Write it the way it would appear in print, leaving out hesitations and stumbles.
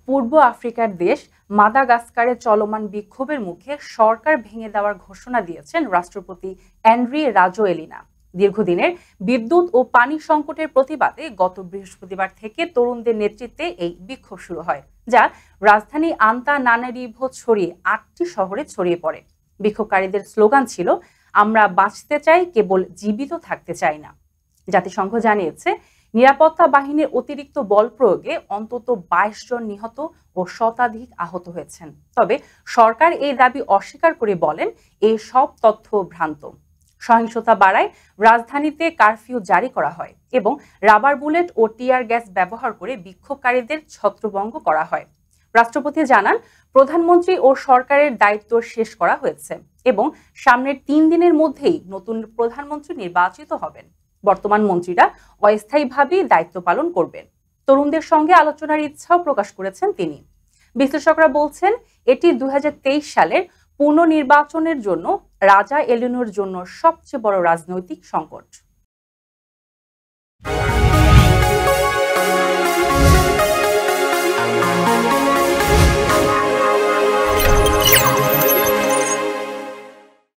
পূর্ব আফ্রিকার দেশ মাদাগাস্কারে চলমান বিক্ষোভের মুখে সরকার ভেঙে দেওয়ার ঘোষণা দিয়েছেন রাষ্ট্রপতি অ্যান্ড্রি রাজোয়েলিনা। দীর্ঘদিনের বিদ্যুৎ ও পানি সংকটের প্রতিবাদে গত বৃহস্পতিবার থেকে তরুণদের নেতৃত্বে এই বিক্ষোভ শুরু হয়, যা রাজধানী আন্তানানারিভো ছড়িয়ে ৮টি শহরে ছড়িয়ে পড়ে। বিক্ষোভকারীদের স্লোগান ছিল, আমরা বাঁচতে চাই, কেবল জীবিত থাকতে চাই না। জাতিসংঘ জানিয়েছে, নিরাপত্তা বাহিনীর অতিরিক্ত বল প্রয়োগে অন্তত ২২ জন নিহত ও শতাধিক আহত হয়েছেন। তবে সরকার এই দাবি অস্বীকার করে বলেন, এই সব তথ্য ভ্রান্ত। সহিংসতা বাড়ায় রাজধানীতে কারফিউ জারি করা হয় এবং রাবার বুলেট ও টিয়ার গ্যাস ব্যবহার করে বিক্ষোভকারীদের ছত্রভঙ্গ করা হয়। রাষ্ট্রপতি জানান, প্রধানমন্ত্রী ও সরকারের দায়িত্ব শেষ করা হয়েছে এবং সামনের ৩ দিনের মধ্যেই নতুন প্রধানমন্ত্রী নির্বাচিত হবেন। বর্তমান মন্ত্রীরা অস্থায়ীভাবেই দায়িত্ব পালন করবেন। তরুণদের সঙ্গে আলোচনার ইচ্ছাও প্রকাশ করেছেন তিনি। বিশ্লেষকরা বলছেন, এটি ২০২৩ সালের পুনর্নির্বাচনের জন্য রাজা এলিনোর জন্য সবচেয়ে বড় রাজনৈতিক সংকট।